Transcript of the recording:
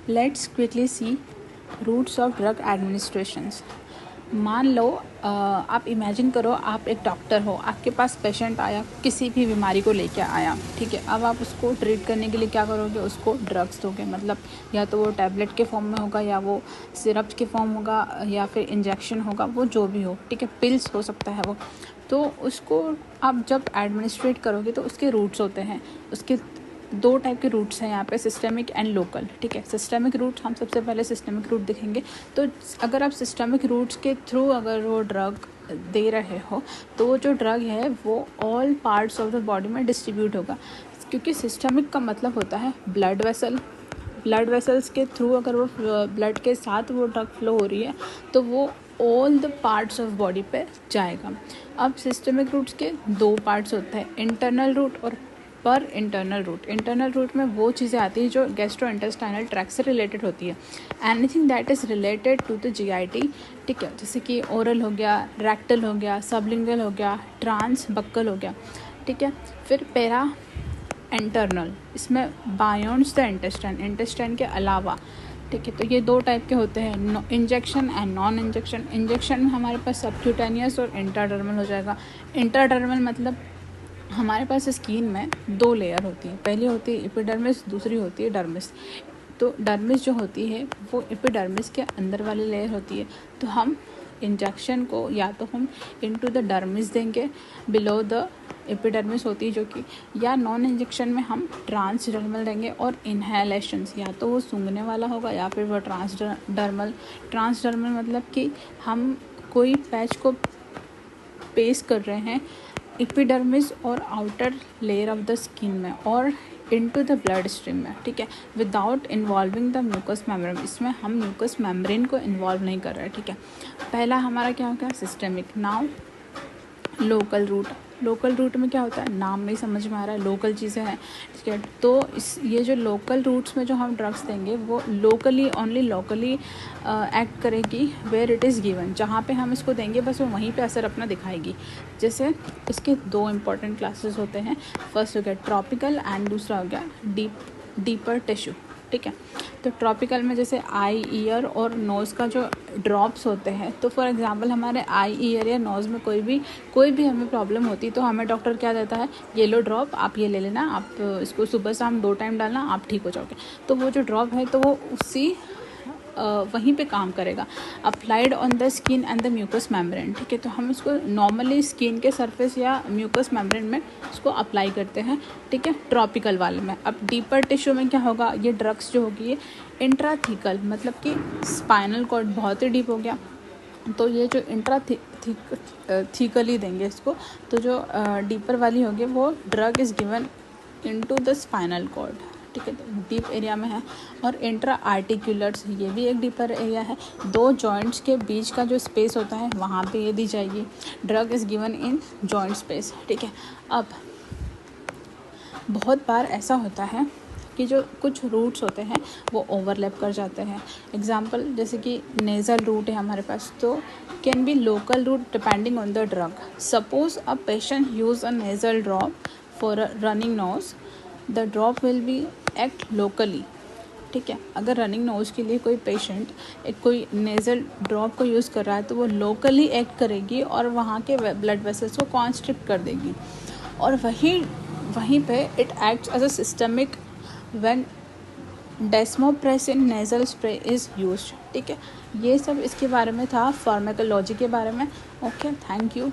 Let's quickly sea routes of drug administrations. मान लो आप imagine करो, आप एक डॉक्टर हो, आपके पास पेशेंट आया, किसी भी बीमारी को लेकर आया, ठीक है। अब आप उसको ट्रीट करने के लिए क्या करोगे, उसको ड्रग्स दोगे। मतलब या तो वो टैबलेट के फॉर्म में होगा, या वो सिरप के फॉर्म होगा, या फिर इंजेक्शन होगा, वो जो भी हो, ठीक है। पिल्स हो सकता है वो। तो उसको आप जब एडमिनिस्ट्रेट करोगे तो उसके रूट्स होते हैं। उसके दो टाइप के रूट्स हैं यहाँ पे, सिस्टेमिक एंड लोकल, ठीक है। सिस्टेमिक रूट, हम सबसे पहले सिस्टेमिक रूट देखेंगे। तो अगर आप सिस्टेमिक रूट्स के थ्रू अगर वो ड्रग दे रहे हो, तो वो जो ड्रग है वो all parts of the body में डिस्ट्रीब्यूट होगा। क्योंकि सिस्टेमिक का मतलब होता है ब्लड वेसल। ब्लड वेसल्स के थ्रू अगर वो ब्लड के साथ वो ड्रग फ्लो हो रही है, तो वो all the parts of body पे जाएगा। अब सिस्टेमिक रूट्स के दो पार्ट्स होते हैं, इंटरनल रूट और पर इंटरनल रूट। इंटरनल रूट में वो चीज़ें आती हैं जो गैस्ट्रो इंटेस्टाइनल ट्रैक से रिलेटेड होती है। Anything that is related to the GIT, ठीक है। जैसे कि ओरल हो गया, रेक्टल हो गया, सबलिंगुअल हो गया, ट्रांस बक्कल हो गया, ठीक है। फिर पैरा इंटरनल, इसमें बायोन्स द इंटेस्टाइन, इंटेस्टाइन के अलावा, ठीक है। तो ये दो टाइप के होते हैं, injection and non injection. Injection में हमारे पास सबक्यूटेनियस और इंट्राडर्मल हो जाएगा। इंट्राडर्मल मतलब हमारे पास स्किन में दो लेयर होती है, पहली होती है एपिडर्मिस, दूसरी होती है डर्मिस। तो डर्मिस जो होती है वो एपिडर्मिस के अंदर वाली लेयर होती है। तो हम इंजेक्शन को या तो हम इनटू द डर्मिस देंगे, बिलो द एपिडर्मिस होती है जो कि, या नॉन इंजेक्शन में हम ट्रांसडर्मल देंगे। और इन्हेलेशंस, या तो वो सूंघने वाला होगा या फिर वो ट्रांसडर्मल। ट्रांसडर्मल मतलब कि हम कोई पैच को पेस कर रहे हैं एपिडर्मिस और outer layer of the skin में और इनटू द ब्लड स्ट्रीम में, ठीक है, without involving the mucus membrane. इसमें हम म्यूकस मेम्ब्रेन को इन्वॉल्व नहीं कर रहे हैं, ठीक है। पहला हमारा क्या हो गया, systemic. Now local route. Local route में क्या होता है, नाम में ही समझ में आ रहा है, लोकल चीज़ें हैं, ठीक है। तो ये जो लोकल रूट्स में जो हम ड्रग्स देंगे वो लोकली, ओनली लोकली एक्ट करेगी वेयर इट इज़ गिवन। जहाँ पे हम इसको देंगे बस वो वहीं पे असर अपना दिखाएगी। जैसे इसके दो इंपॉर्टेंट क्लासेस होते हैं, फर्स्ट हो गया ट्रॉपिकल एंड दूसरा हो गया डीपर टिश्यू, ठीक है। तो ट्रॉपिकल में जैसे आई, ईयर और नोज़ का जो ड्रॉप्स होते हैं, तो फॉर एग्जांपल हमारे आई, ईयर या नोज़ में कोई भी हमें प्रॉब्लम होती है तो हमें डॉक्टर क्या देता है, येलो ड्रॉप, आप ये ले लेना, आप इसको सुबह शाम 2 टाइम डालना, आप ठीक हो जाओगे। तो वो जो ड्रॉप है तो वो उसी वहीं पे काम करेगा, applied on the skin and the mucus membrane, ठीक है। तो हम इसको नॉर्मली स्किन के सरफेस या म्यूकस मेम्ब्रेन में इसको अप्लाई करते हैं, ठीक है, ट्रॉपिकल वाले में। अब डीपर टिश्यू में क्या होगा, ये ड्रग्स जो होगी ये इंट्राथिकल, मतलब कि स्पाइनल कॉर्ड बहुत ही डीप हो गया, तो ये जो इंट्राथिकली देंगे इसको। तो जो डीपर वाली होगी वो drug is given into the spinal cord, ठीक है, तो डीप एरिया में है। और इंट्रा आर्टिकुलर्स, ये भी एक डीपर एरिया है, दो जॉइंट्स के बीच का जो स्पेस होता है वहाँ पे ये दी जाएगी। Drug is given in joint space, ठीक है। अब बहुत बार ऐसा होता है कि जो कुछ रूट्स होते हैं वो ओवरलैप कर जाते हैं। एग्जांपल जैसे कि नेज़ल रूट है हमारे पास, तो can be local route depending on the drug. Suppose a patient use a nasal drop for a running nose, the drop will be act locally, ठीक है। अगर रनिंग नोज के लिए कोई पेशेंट कोई नेज़ल ड्रॉप को यूज़ कर रहा है तो वो लोकली एक्ट करेगी और वहाँ के ब्लड वेसल्स को कॉन्स्ट्रिक्ट कर देगी। और वहीं पे it acts as a systemic when desmopressin nasal spray is used, ठीक है। ये सब इसके बारे में था, फार्माकोलॉजी के बारे में। Okay, thank you.